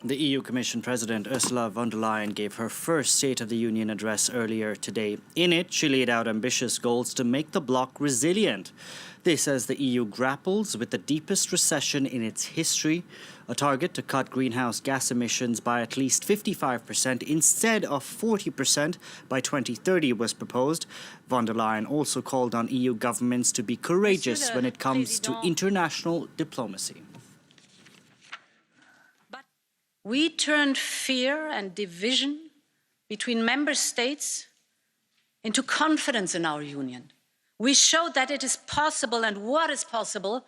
The EU Commission President Ursula von der Leyen gave her first State of the Union address earlier today. In it, she laid out ambitious goals to make the bloc resilient. This as the EU grapples with the deepest recession in its history. A target to cut greenhouse gas emissions by at least 55% instead of 40% by 2030 was proposed. Von der Leyen also called on EU governments to be courageous when it comes to international diplomacy. We turned fear and division between member states into confidence in our union. We showed that it is possible and what is possible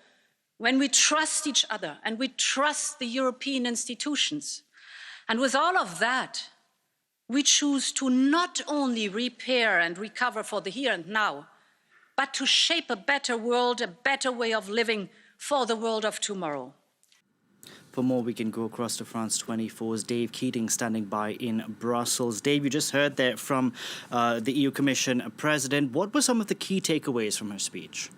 when we trust each other and we trust the European institutions. And with all of that, we choose to not only repair and recover for the here and now, but to shape a better world, a better way of living for the world of tomorrow. For more, we can go across to France 24's Dave Keating standing by in Brussels. Dave, you just heard there from the EU Commission President. What were some of the key takeaways from her speech?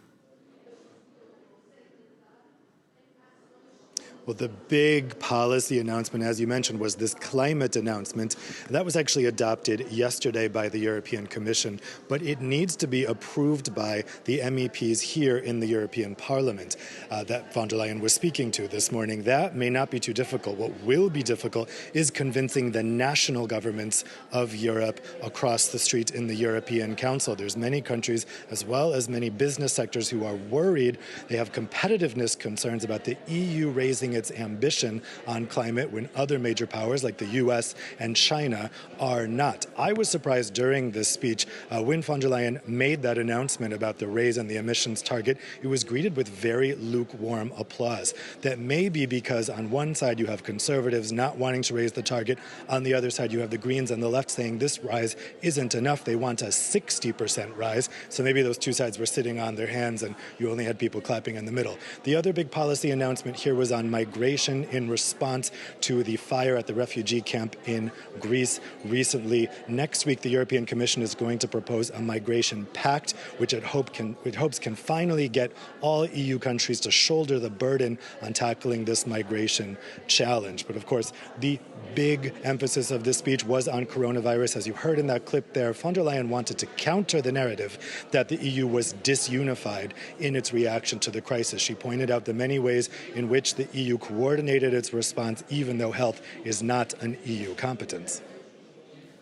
Well, the big policy announcement, as you mentioned, was this climate announcement. That was actually adopted yesterday by the European Commission, but it needs to be approved by the MEPs here in the European Parliament that von der Leyen was speaking to this morning. That may not be too difficult. What will be difficult is convincing the national governments of Europe across the street in the European Council. There's many countries, as well as many business sectors, who are worried. They have competitiveness concerns about the EU raising its ambition on climate when other major powers like the US and China are not. I was surprised during this speech when von der Leyen made that announcement about the raise in the emissions target. It was greeted with very lukewarm applause. That may be because on one side you have conservatives not wanting to raise the target. On the other side you have the Greens and the left saying this rise isn't enough. They want a 60% rise. So maybe those two sides were sitting on their hands and you only had people clapping in the middle. The other big policy announcement here was on migration in response to the fire at the refugee camp in Greece recently. Next week, the European Commission is going to propose a migration pact, which it hopes can finally get all EU countries to shoulder the burden on tackling this migration challenge. But of course, the big emphasis of this speech was on coronavirus. As you heard in that clip there, von der Leyen wanted to counter the narrative that the EU was disunified in its reaction to the crisis. She pointed out the many ways in which the EU coordinated its response, even though health is not an EU competence.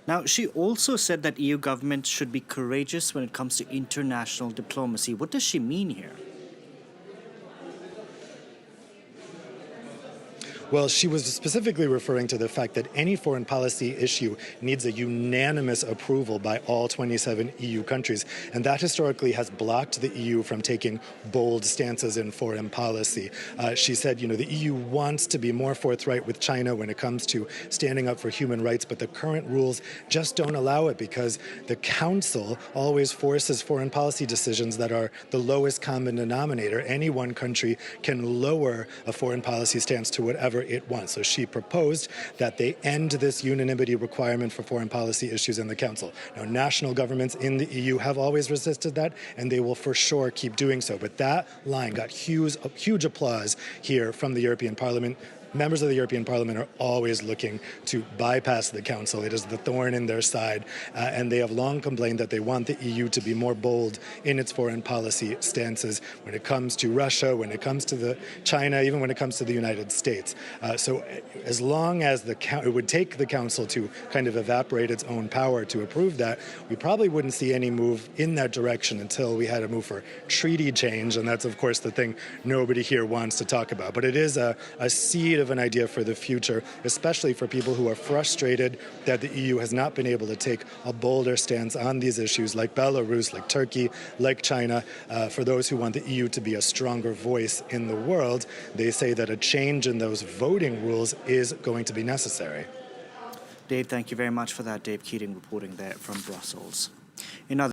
Now, she also said that EU governments should be courageous when it comes to international diplomacy. What does she mean here? Well, she was specifically referring to the fact that any foreign policy issue needs a unanimous approval by all 27 EU countries, and that historically has blocked the EU from taking bold stances in foreign policy. She said, the EU wants to be more forthright with China when it comes to standing up for human rights, but the current rules just don't allow it because the Council always forces foreign policy decisions that are the lowest common denominator. Any one country can lower a foreign policy stance to whatever it wants. So she proposed that they end this unanimity requirement for foreign policy issues in the Council. Now, national governments in the EU have always resisted that, and they will for sure keep doing so. But that line got huge applause here from the European Parliament. Members of the European Parliament are always looking to bypass the Council. It is the thorn in their side, and they have long complained that they want the EU to be more bold in its foreign policy stances when it comes to Russia, when it comes to China, even when it comes to the United States. So as long as it would take the Council to kind of evaporate its own power to approve that, we probably wouldn't see any move in that direction until we had a move for treaty change, and that's, of course, the thing nobody here wants to talk about. But it is a seed of an idea for the future, especially for people who are frustrated that the EU has not been able to take a bolder stance on these issues like Belarus, like Turkey, like China. For those who want the EU to be a stronger voice in the world, they say that a change in those voting rules is going to be necessary. Dave, thank you very much for that. Dave Keating reporting there from Brussels.